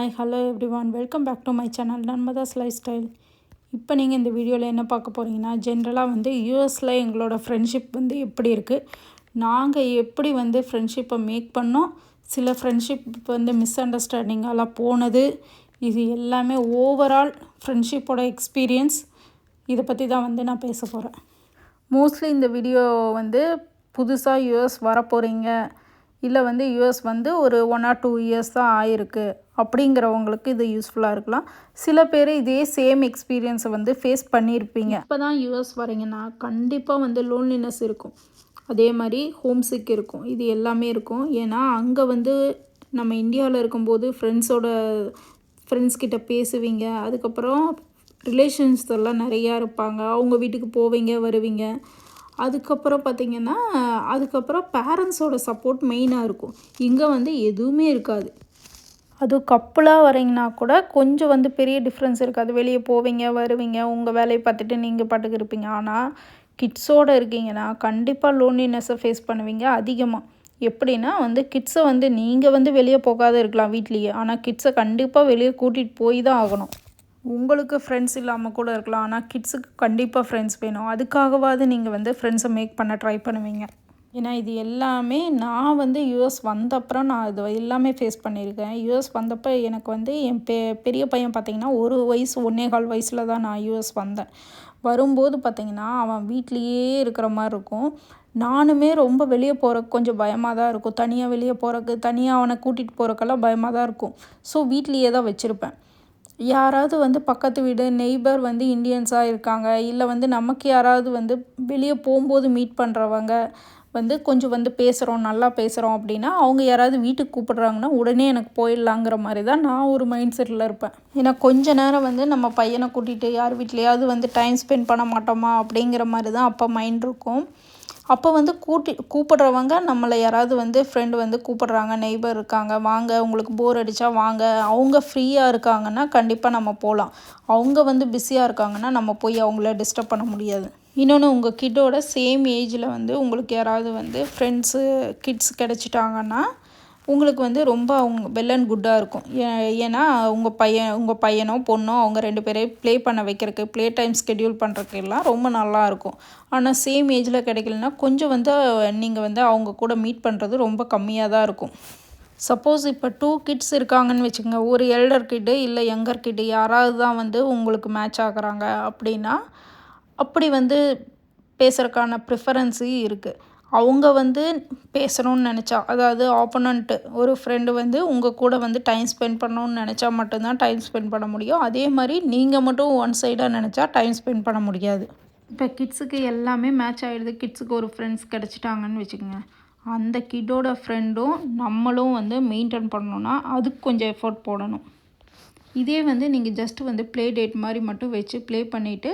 Hi hello everyone, welcome back to my channel Nanmadha's lifestyle. இப்போ நீங்கள் இந்த வீடியோவில் என்ன பார்க்க போகிறீங்கன்னா, ஜென்ரலாக வந்து யூஎஸில் எங்களோட ஃப்ரெண்ட்ஷிப் வந்து எப்படி இருக்குது, நாங்கள் எப்படி வந்து ஃப்ரெண்ட்ஷிப்பை மேக் பண்ணோம், சில ஃப்ரெண்ட்ஷிப் வந்து மிஸ் அண்டர்ஸ்டாண்டிங்கெல்லாம் போனது, இது எல்லாமே ஓவரால் ஃப்ரெண்ட்ஷிப்போட எக்ஸ்பீரியன்ஸ், இதை பற்றி தான் வந்து நான் பேச போகிறேன். மோஸ்ட்லி இந்த வீடியோ வந்து புதுசாக யூஎஸ் வர போகிறீங்க, இல்லை வந்து யூஎஸ் வந்து ஒரு 1 or 2 இயர்ஸ் தான் ஆயிருக்கு அப்படிங்கிறவங்களுக்கு இது யூஸ்ஃபுல்லாக இருக்கலாம். சில பேர் இதே சேம் எக்ஸ்பீரியன்ஸை வந்து ஃபேஸ் பண்ணியிருப்பீங்க. இப்போ தான் யூஎஸ் வரீங்கன்னா கண்டிப்பாக வந்து லோன்லினஸ் இருக்கும், அதே மாதிரி ஹோம்சிக் இருக்கும், இது எல்லாமே இருக்கும். ஏன்னா அங்கே வந்து நம்ம இந்தியாவில் இருக்கும்போது ஃப்ரெண்ட்ஸ் கிட்ட பேசுவீங்க, அதுக்கப்புறம் ரிலேஷன்ஸ் எல்லாம் நிறையா இருப்பாங்க, அவங்க வீட்டுக்கு போவீங்க வருவீங்க. அதுக்கப்புறம் பார்த்திங்கன்னா அதுக்கப்புறம் பேரண்ட்ஸோட சப்போர்ட் மெயினாக இருக்கும். இங்கே வந்து எதுவுமே இருக்காது. அதுவும் கப்புளாக வரீங்கன்னா கூட கொஞ்சம் வந்து பெரிய டிஃப்ரென்ஸ் இருக்காது. வெளியே போவீங்க வருவீங்க, உங்கள் வேலையை பார்த்துட்டு நீங்கள் பாட்டுக்கு இருப்பீங்க. ஆனால் கிட்ஸோடு இருக்கீங்கன்னா கண்டிப்பாக லோன்லினஸை ஃபேஸ் பண்ணுவீங்க அதிகமாக. எப்படின்னா வந்து கிட்ஸை வந்து நீங்கள் வந்து வெளியே போகாத இருக்கலாம் வீட்லேயே, ஆனால் கிட்ஸை கண்டிப்பாக வெளியே கூட்டிகிட்டு போய் தான் ஆகணும். உங்களுக்கு ஃப்ரெண்ட்ஸ் இல்லாமல் கூட இருக்கலாம், ஆனால் கிட்ஸுக்கு கண்டிப்பாக ஃப்ரெண்ட்ஸ் வேணும். அதுக்காகவாவது நீங்கள் வந்து ஃப்ரெண்ட்ஸை மேக் பண்ண ட்ரை பண்ணுவீங்க. ஏன்னா இது எல்லாமே நான் வந்து யூஎஸ் வந்தப்புறம் நான் இது எல்லாமே ஃபேஸ் பண்ணியிருக்கேன். யூஎஸ் வந்தப்போ எனக்கு வந்து என் பெரிய பையன் பார்த்திங்கன்னா 1 வயசு 1.25 வயசில் தான் நான் யூஎஸ் வந்தேன். வரும்போது பார்த்திங்கன்னா அவன் வீட்லேயே இருக்கிற மாதிரி இருக்கும். நானுமே ரொம்ப வெளியே போகிறக்கு கொஞ்சம் பயமாக தான் இருக்கும். தனியாக வெளியே போகிறக்கு, தனியாக அவனை கூட்டிகிட்டு போகிறக்கெல்லாம் பயமாக தான் இருக்கும். ஸோ வீட்லேயே தான் வச்சுருப்பேன். யாராவது வந்து பக்கத்து வீடு நெய்பர் வந்து இந்தியன்ஸாக இருக்காங்க, இல்லை வந்து நமக்கு யாராவது வந்து வெளியே போகும்போது மீட் பண்ணுறவங்க வந்து கொஞ்சம் வந்து பேசுகிறோம், நல்லா பேசுகிறோம் அப்படின்னா, அவங்க யாராவது வீட்டுக்கு கூப்பிட்றாங்கன்னா உடனே எனக்கு போயிடலாங்கிற மாதிரி தான் நான் ஒரு மைண்ட் செட்டில் இருப்பேன். ஏன்னா கொஞ்ச நேரம் வந்து நம்ம பையனை கூட்டிகிட்டு யார் வீட்லையாவது வந்து டைம் ஸ்பெண்ட் பண்ண மாட்டோமா அப்படிங்கிற மாதிரி தான் அப்போ மைண்ட் இருக்கும். அப்போ வந்து கூப்பிட்றவங்க நம்மளை யாராவது வந்து ஃப்ரெண்டு வந்து கூப்பிட்றாங்க, நெய்பர் இருக்காங்க, வாங்க உங்களுக்கு போர் அடித்தா வாங்க, அவங்க ஃப்ரீயாக இருக்காங்கன்னா கண்டிப்பாக நம்ம போகலாம். அவங்க வந்து பிஸியாக இருக்காங்கன்னா நம்ம போய் அவங்கள டிஸ்டர்ப் பண்ண முடியாது. இன்னொன்று, உங்கள் கிட்டோட சேம் ஏஜில் வந்து உங்களுக்கு யாராவது வந்து கிட்ஸ் கிடச்சிட்டாங்கன்னா உங்களுக்கு வந்து ரொம்ப அவங்க வெல் அண்ட் குட்டாக இருக்கும். ஏன்னா உங்கள் பையனோ பொண்ணோ அவங்க 2 பேரையும் ப்ளே பண்ண வைக்கிறதுக்கு, ப்ளே டைம் ஸ்கெடியூல் பண்ணுறதுக்கு எல்லாம் ரொம்ப நல்லாயிருக்கும். ஆனால் சேம் ஏஜில் கிடைக்கலனா கொஞ்சம் வந்து நீங்கள் வந்து அவங்க கூட மீட் பண்ணுறது ரொம்ப கம்மியாக தான் இருக்கும். சப்போஸ் இப்போ 2 கிட்ஸ் இருக்காங்கன்னு வச்சுக்கோங்க, ஒரு எல்டர் கிட்டு இல்லை யங்கர் கிட்டு யாராவது தான் வந்து உங்களுக்கு மேட்ச் ஆகுறாங்க அப்படின்னா, அப்படி வந்து பேசுகிறதுக்கான ப்ரிஃபரன்ஸு இருக்குது. அவங்க வந்து பேசணும்னு நினச்சா, அதாவது ஆப்போனண்ட்டு ஒரு ஃப்ரெண்டு வந்து உங்கள் கூட வந்து டைம் ஸ்பெண்ட் பண்ணணும்னு நினச்சா மட்டும்தான் டைம் ஸ்பெண்ட் பண்ண முடியும். அதே மாதிரி நீங்கள் மட்டும் ஒன் சைடாக நினச்சா டைம் ஸ்பெண்ட் பண்ண முடியாது. இப்போ கிட்ஸுக்கு எல்லாமே மேட்ச் ஆகிடுது, கிட்ஸுக்கு ஒரு ஃப்ரெண்ட்ஸ் கிடச்சிட்டாங்கன்னு வச்சுக்கோங்க, அந்த கிட்டோட ஃப்ரெண்டும் நம்மளும் வந்து மெயின்டைன் பண்ணணுன்னா அதுக்கு கொஞ்சம் எஃபோர்ட் போடணும். இதே வந்து நீங்கள் ஜஸ்ட்டு வந்து ப்ளே டேட் மாதிரி மட்டும் வச்சு ப்ளே பண்ணிவிட்டு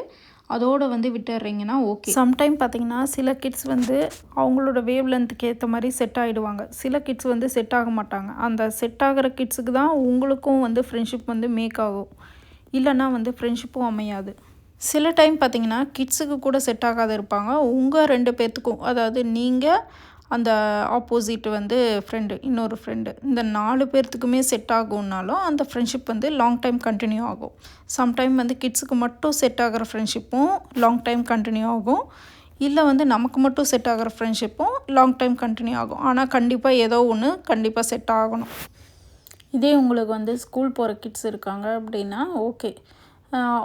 அதோடு வந்து விட்டுடுறீங்கன்னா ஓகே. சம்டைம் பார்த்திங்கன்னா சில கிட்ஸ் வந்து அவங்களோட வேவ் லென்த்துக்கு ஏற்ற மாதிரி செட் ஆகிடுவாங்க, சில கிட்ஸ் வந்து செட் ஆக மாட்டாங்க. அந்த செட் ஆகிற கிட்ஸுக்கு தான் உங்களுக்கும் வந்து ஃப்ரெண்ட்ஷிப் வந்து மேக் ஆகும், இல்லைன்னா வந்து ஃப்ரெண்ட்ஷிப்பும் அமையாது. சில டைம் பார்த்திங்கன்னா கிட்ஸுக்கு கூட செட் ஆகாத இருப்பாங்க, உங்கள் 2 பேர்த்துக்கும், அதாவது நீங்கள் அந்த ஆப்போசிட் வந்து இன்னொரு ஃப்ரெண்டு, இந்த 4 பேர்த்துக்குமே செட் ஆகும்னாலும் அந்த ஃப்ரெண்ட்ஷிப் வந்து லாங் டைம் கண்டினியூ ஆகும். சம்டைம் வந்து கிட்ஸுக்கு மட்டும் செட் ஆகிற ஃப்ரெண்ட்ஷிப்பும் லாங் டைம் கண்டினியூ ஆகும், இல்லை வந்து நமக்கு மட்டும் செட் ஆகிற ஃப்ரெண்ட்ஷிப்பும் லாங் டைம் கண்டினியூ ஆகும். ஆனால் கண்டிப்பாக ஏதோ ஒன்று கண்டிப்பாக செட் ஆகணும். இதே உங்களுக்கு வந்து ஸ்கூல் போகிற கிட்ஸ் இருக்காங்க அப்படின்னா ஓகே,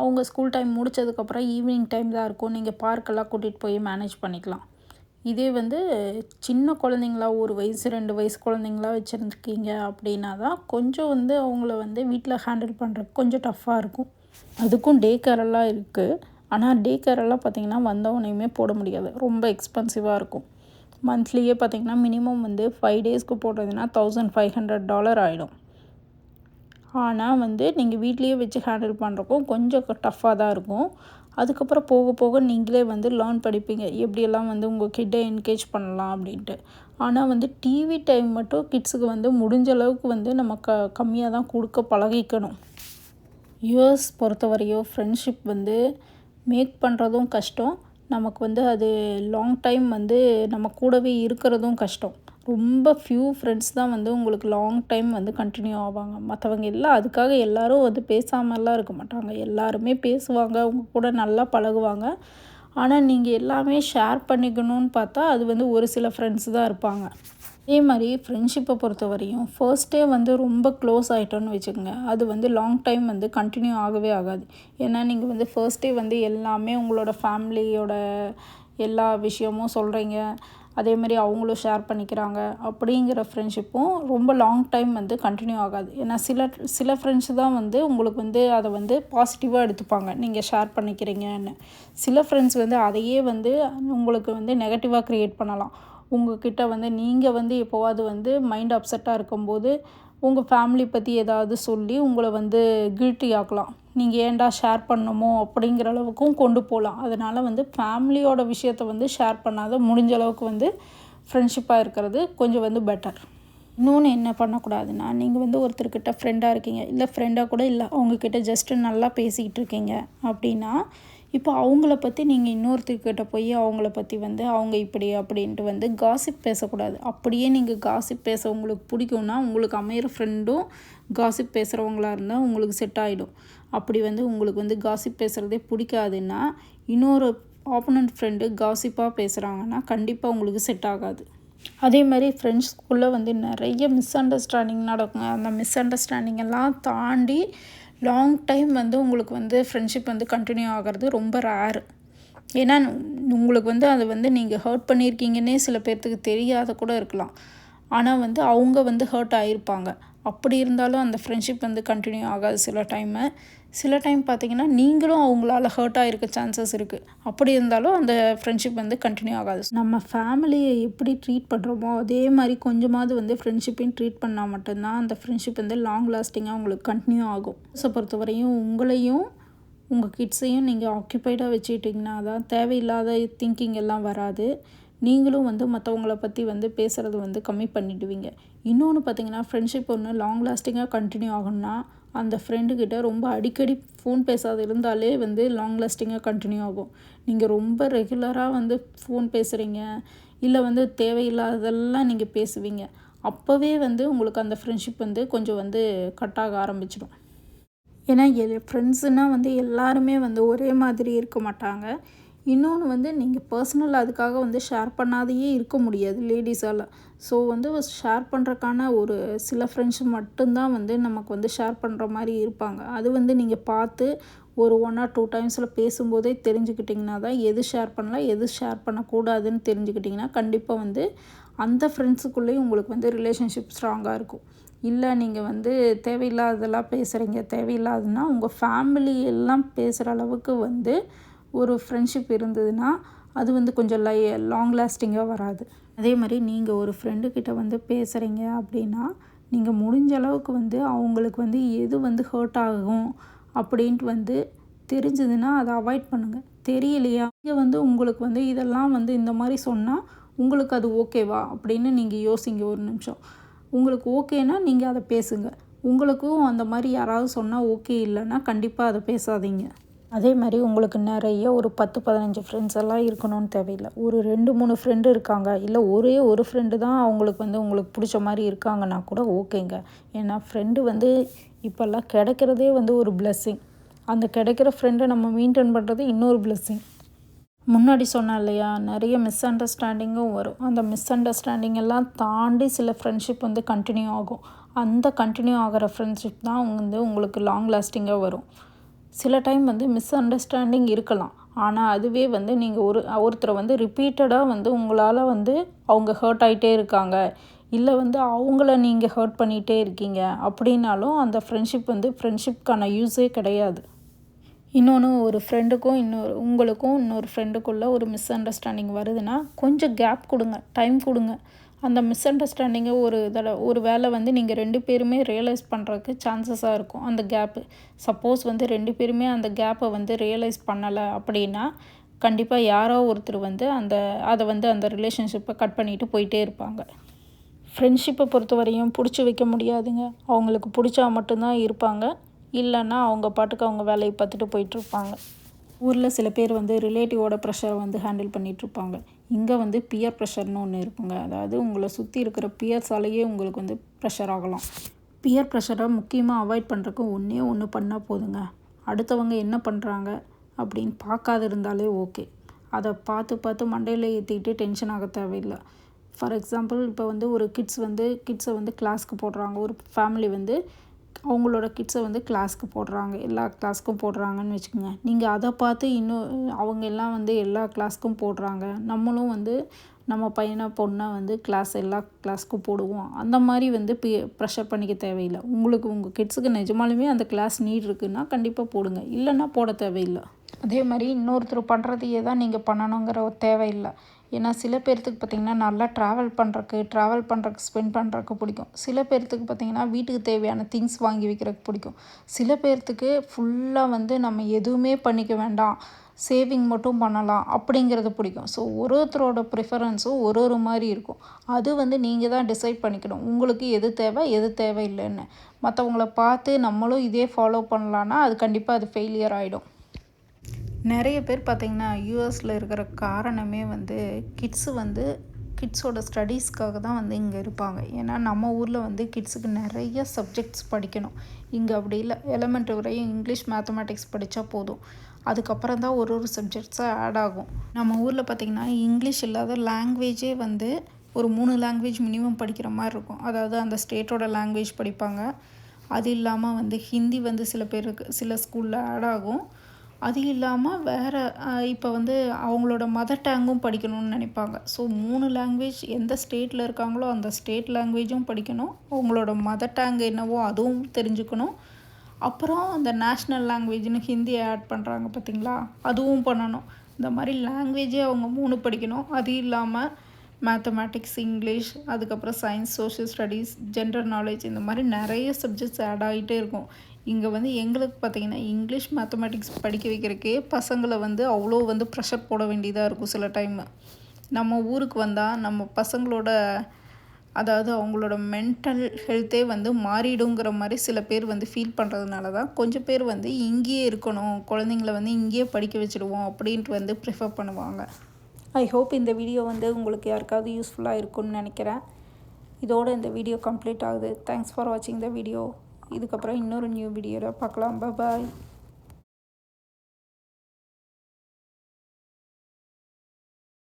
அவங்க ஸ்கூல் டைம் முடித்ததுக்கப்புறம் ஈவினிங் டைம் தான் இருக்கும், நீங்கள் பார்க்கெல்லாம் கூட்டிகிட்டு போய் மேனேஜ் பண்ணிக்கலாம். இதே வந்து சின்ன குழந்தைங்களா 1 வயசு 2 வயசு குழந்தைங்களா வச்சுருந்துருக்கீங்க அப்படின்னா தான் கொஞ்சம் வந்து அவங்கள வந்து வீட்டில் ஹேண்டில் பண்ணுறதுக்கு கொஞ்சம் டஃப்பாக இருக்கும். அதுக்கும் டே கேரெல்லாம் இருக்குது, ஆனால் டே கேரெல்லாம் பார்த்திங்கன்னா வந்தவனையுமே போட முடியாது, ரொம்ப எக்ஸ்பென்சிவாக இருக்கும். மந்த்லியே பார்த்திங்கன்னா மினிமம் வந்து 5 டேஸ்க்கு போடுறதுனா $1500 ஆகிடும். ஆனால் வந்து நீங்கள் வீட்லேயே வச்சு ஹேண்டில் பண்ணுறக்கும் கொஞ்சம் டஃப்பாக தான் இருக்கும். அதுக்கப்புறம் போக போக நீங்களே வந்து லேர்ன் படிப்பீங்க, எப்படியெல்லாம் வந்து உங்கள் கிட்டே என்கேஜ் பண்ணலாம் அப்படின்ட்டு. ஆனால் வந்து டிவி டைம் மட்டும் கிட்ஸுக்கு வந்து முடிஞ்ச அளவுக்கு வந்து நம்ம கம்மியாக தான் கொடுக்க பழகிக்கணும். யூஎஸ் பொறுத்தவரையோ ஃப்ரெண்ட்ஷிப் வந்து மேக் பண்ணுறதும் கஷ்டம், நமக்கு வந்து அது லாங் டைம் வந்து நம்ம கூடவே இருக்கிறதும் கஷ்டம். ரொம்ப ஃப்யூ ஃப்ரெண்ட்ஸ் தான் வந்து உங்களுக்கு லாங் டைம் வந்து கண்டினியூ ஆவாங்க. மற்றவங்க எல்லாம் அதுக்காக எல்லோரும் வந்து பேசாமலாம் இருக்க மாட்டாங்க. எல்லாருமே பேசுவாங்க, உங்கள் கூட நல்லா பழகுவாங்க. ஆனால் நீங்கள் எல்லாமே ஷேர் பண்ணிக்கணும்னு பார்த்தா அது வந்து ஒரு சில ஃப்ரெண்ட்ஸ் தான் இருப்பாங்க. அதே மாதிரி ஃப்ரெண்ட்ஷிப்பை பொறுத்த வரையும் ஃபர்ஸ்ட்டே வந்து ரொம்ப க்ளோஸ் ஆகிட்டோன்னு வச்சுக்கோங்க, அது வந்து லாங் டைம் வந்து கண்டினியூ ஆகவே ஆகாது. ஏன்னா நீங்கள் வந்து ஃபர்ஸ்ட்டே வந்து எல்லாமே உங்களோட ஃபேமிலியோட எல்லா விஷயமும் சொல்கிறீங்க, அதே மாதிரி அவங்களும் ஷேர் பண்ணிக்கிறாங்க. அப்படிங்கிற ஃப்ரெண்ட்ஷிப்பும் ரொம்ப லாங் டைம் வந்து கண்டினியூ ஆகாது. ஏன்னா சில ஃப்ரெண்ட்ஸ் தான் வந்து உங்களுக்கு வந்து அதை வந்து பாசிட்டிவாக எடுத்துப்பாங்க, நீங்கள் ஷேர் பண்ணிக்கிறீங்கன்னு. சில ஃப்ரெண்ட்ஸ் வந்து அதையே வந்து உங்களுக்கு வந்து நெகட்டிவாக க்ரியேட் பண்ணலாம். உங்கள்கிட்ட வந்து நீங்கள் வந்து எப்போவாது வந்து மைண்ட் அப்செட்டாக இருக்கும்போது உங்கள் ஃபேமிலி பற்றி ஏதாவது சொல்லி உங்களை வந்து கில்ட்டி ஆக்கலாம். நீங்கள் ஏன்டா ஷேர் பண்ணணுமோ அப்படிங்கிற அளவுக்கும் கொண்டு போகலாம். அதனால் வந்து ஃபேமிலியோட விஷயத்த வந்து ஷேர் பண்ணாத, முடிஞ்ச அளவுக்கு வந்து ஃப்ரெண்ட்ஷிப்பாக இருக்கிறது கொஞ்சம் வந்து பெட்டர். இன்னொன்று என்ன பண்ணக்கூடாதுன்னா, நீங்கள் வந்து ஒருத்தர்கிட்ட ஃப்ரெண்டாக இருக்கீங்க, இல்லை ஃப்ரெண்டாக கூட இல்லை, அவங்கக்கிட்ட ஜஸ்ட்டு நல்லா பேசிக்கிட்டு இருக்கீங்க அப்படின்னா, இப்போ அவங்கள பற்றி நீங்கள் இன்னொருத்தர்கிட்ட போய் அவங்கள பற்றி வந்து அவங்க இப்படி அப்படின்ட்டு வந்து காசிப் பேசக்கூடாது. அப்படியே நீங்கள் காசிப் பேச உங்களுக்கு பிடிக்கும்னா, உங்களுக்கு அமையிற ஃப்ரெண்டும் காசிப் பேசுகிறவங்களா இருந்தால் உங்களுக்கு செட் ஆகிடும். அப்படி வந்து உங்களுக்கு வந்து காசிப் பேசுகிறதே பிடிக்காதுன்னா, இன்னொரு ஆப்போனண்ட் ஃப்ரெண்டு காசிப்பாக பேசுகிறாங்கன்னா கண்டிப்பாக உங்களுக்கு செட் ஆகாது. அதே மாதிரி ஃப்ரெண்ட்ஸ்குள்ளே வந்து நிறைய மிஸ் அண்டர்ஸ்டாண்டிங் நடக்குங்க. அந்த மிஸ் அண்டர்ஸ்டாண்டிங் எல்லாம் தாண்டி லாங் டைம் வந்து உங்களுக்கு வந்து ஃப்ரெண்ட்ஷிப் வந்து கண்டினியூ ஆகிறது ரொம்ப ரேரு. ஏன்னா உங்களுக்கு வந்து அதை வந்து நீங்கள் ஹர்ட் பண்ணியிருக்கீங்கன்னே சில பேர்த்துக்கு தெரியாத கூட இருக்கலாம். ஆனால் வந்து அவங்க வந்து ஹர்ட் ஆகியிருப்பாங்க. அப்படி இருந்தாலும் அந்த ஃப்ரெண்ட்ஷிப் வந்து கண்டினியூ ஆகாது சில டைம் பார்த்திங்கன்னா நீங்களும் அவங்களால ஹர்ட் ஆகிருக்க சான்சஸ் இருக்குது. அப்படி இருந்தாலும் அந்த ஃப்ரெண்ட்ஷிப் வந்து கண்டினியூ ஆகாது. நம்ம ஃபேமிலியை எப்படி ட்ரீட் பண்ணுறோமோ அதே மாதிரி கொஞ்சமாவது வந்து ஃப்ரெண்ட்ஷிப்பையும் ட்ரீட் பண்ணால் மட்டும்தான் அந்த ஃப்ரெண்ட்ஷிப் வந்து லாங் லாஸ்டிங்காக உங்களுக்கு கண்டினியூ ஆகும். பொறுத்தவரையும் உங்களையும் உங்கள் கிட்ஸையும் நீங்கள் ஆக்குப்பைடாக வச்சுக்கிட்டிங்கன்னா தான் தேவையில்லாத திங்கிங் எல்லாம் வராது. நீங்களும் வந்து மற்றவங்கள பற்றி வந்து பேசுகிறது வந்து கம்மி பண்ணிவிடுவீங்க. இன்னொன்று பார்த்திங்கன்னா, ஃப்ரெண்ட்ஷிப் ஒன்று லாங் லாஸ்டிங்காக கண்டினியூ ஆகும்னா அந்த ஃப்ரெண்டுக்கிட்ட ரொம்ப அடிக்கடி ஃபோன் பேசாது இருந்தாலே வந்து லாங் லாஸ்டிங்காக கண்டினியூ ஆகும். நீங்கள் ரொம்ப ரெகுலராக வந்து ஃபோன் பேசுகிறீங்க, இல்லை வந்து தேவையில்லாததெல்லாம் நீங்கள் பேசுவீங்க, அப்போவே வந்து உங்களுக்கு அந்த ஃப்ரெண்ட்ஷிப் வந்து கொஞ்சம் வந்து கட் ஆக ஆரம்பிச்சிடும். ஏன்னா ஃப்ரெண்ட்ஸுனால் வந்து எல்லாருமே வந்து ஒரே மாதிரி இருக்க மாட்டாங்க. இன்னொன்று வந்து நீங்கள் பர்சனல் அதுக்காக வந்து ஷேர் பண்ணாதையே இருக்க முடியாது லேடிஸால். ஸோ வந்து ஷேர் பண்ணுறக்கான ஒரு சில ஃப்ரெண்ட்ஸ் மட்டும்தான் வந்து நமக்கு வந்து ஷேர் பண்ணுற மாதிரி இருப்பாங்க. அது வந்து நீங்கள் பார்த்து ஒரு 1 or 2 டைம்ஸில் பேசும்போதே தெரிஞ்சுக்கிட்டிங்கன்னா தான் எது ஷேர் பண்ணலாம், எது ஷேர் பண்ணக்கூடாதுன்னு தெரிஞ்சுக்கிட்டிங்கன்னா கண்டிப்பாக வந்து அந்த ஃப்ரெண்ட்ஸுக்குள்ளேயும் உங்களுக்கு வந்து ரிலேஷன்ஷிப் ஸ்ட்ராங்காக இருக்கும். இல்லை நீங்கள் வந்து தேவையில்லாததெல்லாம் பேசுகிறீங்க, தேவையில்லாதுன்னா உங்கள் ஃபேமிலி எல்லாம் பேசுகிற அளவுக்கு வந்து ஒரு ஃப்ரெண்ட்ஷிப் இருந்ததுன்னா அது வந்து கொஞ்சம் லாங் லாஸ்டிங்காக வராது. அதே மாதிரி நீங்கள் ஒரு ஃப்ரெண்டுக்கிட்ட வந்து பேசுகிறீங்க அப்படின்னா நீங்கள் முடிஞ்ச அளவுக்கு வந்து அவங்களுக்கு வந்து எது வந்து ஹர்ட் ஆகும் அப்படின்ட்டு வந்து தெரிஞ்சதுன்னா அதை அவாய்ட் பண்ணுங்கள். தெரியலையா, நீங்கள் வந்து உங்களுக்கு வந்து இதெல்லாம் வந்து இந்த மாதிரி சொன்னால் உங்களுக்கு அது ஓகேவா அப்படின்னு நீங்கள் யோசிங்க ஒரு நிமிஷம். உங்களுக்கு ஓகேனா நீங்கள் அதை பேசுங்க. உங்களுக்கும் அந்த மாதிரி யாராவது சொன்னால் ஓகே இல்லைன்னா கண்டிப்பாக அதை பேசாதீங்க. அதே மாதிரி உங்களுக்கு நிறைய ஒரு 10-15 ஃப்ரெண்ட்ஸ் எல்லாம் இருக்கணும்னு தேவையில்லை. ஒரு 2-3 ஃப்ரெண்டு இருக்காங்க, இல்லை ஒரே ஒரு ஃப்ரெண்டு தான் அவங்களுக்கு வந்து உங்களுக்கு பிடிச்ச மாதிரி இருக்காங்கன்னா கூட ஓகேங்க. ஏன்னா ஃப்ரெண்டு வந்து இப்போல்லாம் கிடைக்கிறதே வந்து ஒரு பிளெஸ்ஸிங். அந்த கிடைக்கிற ஃப்ரெண்டை நம்ம மெயின்டைன் பண்ணுறது இன்னொரு பிளெஸ்ஸிங். முன்னாடி சொன்னேன் இல்லையா, நிறைய மிஸ் அண்டர்ஸ்டாண்டிங்கும் வரும். அந்த மிஸ் அண்டர்ஸ்டாண்டிங் எல்லாம் தாண்டி சில ஃப்ரெண்ட்ஷிப் வந்து கண்டினியூ ஆகும். அந்த கண்டினியூ ஆகிற ஃப்ரெண்ட்ஷிப் தான் வந்து உங்களுக்கு லாங் லாஸ்டிங்காக வரும். சில டைம் வந்து மிஸ் அண்டர்ஸ்டாண்டிங் இருக்கலாம், ஆனால் அதுவே வந்து நீங்கள் ஒருத்தரை வந்து ரிப்பீட்டடாக வந்து உங்களால் வந்து அவங்க ஹர்ட் ஆகிட்டே இருக்காங்க, இல்லை வந்து அவங்கள நீங்கள் ஹர்ட் பண்ணிகிட்டே இருக்கீங்க அப்படின்னாலும் அந்த ஃப்ரெண்ட்ஷிப் வந்து ஃப்ரெண்ட்ஷிப்கான யூஸே கிடையாது. இன்னொன்று, ஒரு ஃப்ரெண்டுக்கும் உங்களுக்கும் இன்னொரு ஃப்ரெண்டுக்குள்ளே ஒரு மிஸ் அண்டர்ஸ்டாண்டிங் வருதுன்னா கொஞ்சம் கேப் கொடுங்க, டைம் கொடுங்க. அந்த மிஸ் அண்டர்ஸ்டாண்டிங்கை ஒரு வேளை வந்து நீங்கள் 2 பேருமே ரியலைஸ் பண்ணுறதுக்கு சான்சஸாக இருக்கும் அந்த கேப்பு. சப்போஸ் வந்து 2 பேருமே அந்த கேப்பை வந்து ரியலைஸ் பண்ணலை அப்படின்னா கண்டிப்பாக யாரோ ஒருத்தர் வந்து அந்த ரிலேஷன்ஷிப்பை கட் பண்ணிவிட்டு போயிட்டே இருப்பாங்க. ஃப்ரெண்ட்ஷிப்பை பொறுத்தவரையும் பிடிச்சி வைக்க முடியாதுங்க. அவங்களுக்கு பிடிச்சா மட்டும்தான் இருப்பாங்க, இல்லைன்னா அவங்க பாட்டுக்கு அவங்க வேலையை பார்த்துட்டு போயிட்டுருப்பாங்க. ஊரில் சில பேர் வந்து ரிலேட்டிவோட ப்ரெஷரை வந்து ஹேண்டில் பண்ணிகிட்ருப்பாங்க. இங்கே வந்து பியர் ப்ரெஷர்னு ஒன்று இருக்குங்க. அதாவது உங்களை சுற்றி இருக்கிற பியர்ஸாலேயே உங்களுக்கு வந்து ப்ரெஷர் ஆகலாம். பியர் ப்ரெஷரை முக்கியமாக அவாய்ட் பண்ணுறதுக்கு ஒன்று பண்ணால் போதுங்க. அடுத்தவங்க என்ன பண்ணுறாங்க அப்படின்னு பார்க்காத இருந்தாலே ஓகே. அதை பார்த்து மண்டையில் ஏற்றிக்கிட்டு டென்ஷன் ஆக தேவையில்லை. ஃபார் எக்ஸாம்பிள் இப்போ வந்து ஒரு கிட்ஸை வந்து கிளாஸ்க்கு போடுறாங்க. ஒரு ஃபேமிலி வந்து அவங்களோட கிட்ஸை வந்து கிளாஸ்க்கு போடுறாங்க, எல்லா கிளாஸ்க்கும் போடுறாங்கன்னு வச்சுக்கோங்க. நீங்கள் அதை பார்த்து இன்னும் அவங்க எல்லாம் வந்து எல்லா கிளாஸ்க்கும் போடுறாங்க, நம்மளும் வந்து நம்ம பையனை பொண்ணை வந்து எல்லா கிளாஸ்க்கும் போடுவோம், அந்த மாதிரி வந்து ப்ரெஷர் பண்ணிக்க தேவையில்லை. உங்களுக்கு உங்கள் கிட்ஸுக்கு நிஜமாலுமே அந்த கிளாஸ் நீட் இருக்குன்னா கண்டிப்பாக போடுங்க, இல்லைன்னா போட தேவையில்லை. அதே மாதிரி இன்னொருத்தர் பண்ணுறதையே தான் நீங்கள் பண்ணணுங்கிற தேவையில்லை. ஏன்னா சில பேர்த்துக்கு பார்த்திங்கன்னா நல்லா ட்ராவல் பண்ணுறக்கு ஸ்பெண்ட் பண்ணுறக்கு பிடிக்கும். சில பேர்த்துக்கு பார்த்திங்கன்னா வீட்டுக்கு தேவையான திங்ஸ் வாங்கி வைக்கிறதுக்கு பிடிக்கும். சில பேர்த்துக்கு ஃபுல்லாக வந்து நம்ம எதுவுமே பண்ணிக்க வேண்டாம், சேவிங் மட்டும் பண்ணலாம் அப்படிங்கிறது பிடிக்கும். ஸோ ஒருத்தரோட ப்ரிஃபரன்ஸும் ஒரு மாதிரி இருக்கும். அது வந்து நீங்கள் தான் டிசைட் பண்ணிக்கணும், உங்களுக்கு எது தேவை எது தேவையில்லைன்னு. மற்றவங்கள பார்த்து நம்மளும் இதே ஃபாலோ பண்ணலான்னா அது கண்டிப்பாக அது ஃபெயிலியர் ஆகிடும். நிறைய பேர் பார்த்திங்கன்னா யூஎஸில் இருக்கிற காரணமே வந்து கிட்ஸோட ஸ்டடீஸ்க்காக தான் வந்து இங்கே இருப்பாங்க. ஏன்னா நம்ம ஊரில் வந்து கிட்ஸுக்கு நிறைய சப்ஜெக்ட்ஸ் படிக்கணும். இங்கே அப்படி இல்லை. எலிமெண்ட்ரி வரையும் இங்கிலீஷ் மேத்தமேட்டிக்ஸ் படித்தா போதும், அதுக்கப்புறம் தான் ஒரு சப்ஜெக்ட்ஸாக ஆட் ஆகும். நம்ம ஊரில் பார்த்திங்கன்னா இங்கிலீஷ் இல்லாத லாங்குவேஜே வந்து ஒரு 3 லாங்குவேஜ் மினிமம் படிக்கிற மாதிரி இருக்கும். அதாவது அந்த ஸ்டேட்டோட லாங்குவேஜ் படிப்பாங்க. அது இல்லாமல் வந்து ஹிந்தி வந்து சில ஸ்கூலில் ஆட் ஆகும். அது இல்லாமல் வேறு இப்போ வந்து அவங்களோட மதர் டேங்கும் படிக்கணும்னு நினைப்பாங்க. ஸோ 3 லாங்குவேஜ் எந்த ஸ்டேட்டில் இருக்காங்களோ அந்த ஸ்டேட் லாங்குவேஜும் படிக்கணும், அவங்களோட மதர் டேங் என்னவோ அதுவும் தெரிஞ்சுக்கணும். அப்புறம் அந்த நேஷ்னல் லாங்குவேஜ்னு ஹிந்தியை ஆட் பண்ணுறாங்க பார்த்திங்களா, அதுவும் பண்ணணும். இந்த மாதிரி லாங்குவேஜே அவங்க 3 படிக்கணும். அது இல்லாமல் மேத்தமேட்டிக்ஸ், இங்கிலீஷ், அதுக்கப்புறம் science, social studies, general knowledge, இந்த மாதிரி நிறைய சப்ஜெக்ட்ஸ் ஆட் ஆகிட்டே இருக்கும். இங்கே வந்து எங்களுக்கு பார்த்திங்கன்னா இங்கிலீஷ் மேத்தமேட்டிக்ஸ் படிக்க வைக்கிறக்கே பசங்களை வந்து அவ்வளோ வந்து ப்ரெஷர் போட வேண்டியதாக இருக்கும். சில டைம் நம்ம ஊருக்கு வந்தால் நம்ம பசங்களோட அதாவது அவங்களோட மென்டல் ஹெல்த்தே வந்து மாறிடுங்கிற மாதிரி சில பேர் வந்து ஃபீல் பண்ணுறதுனால தான் கொஞ்சம் பேர் வந்து இங்கேயே இருக்கணும், குழந்தைங்கள வந்து இங்கேயே படிக்க வச்சுடுவோம் அப்படின்ட்டு வந்து ப்ரிஃபர் பண்ணுவாங்க. ஐ ஹோப் இந்த வீடியோ வந்து உங்களுக்கு யாருக்காவது யூஸ்ஃபுல்லாக இருக்கும்னு நினைக்கிறேன். இதோட இந்த வீடியோ கம்ப்ளீட் ஆகுது. தேங்க்ஸ் ஃபார் வாட்சிங் த வீடியோ. இதுக்கப்புறம் இன்னொரு நியூ வீடியோவில் பார்க்கலாம். பாய்.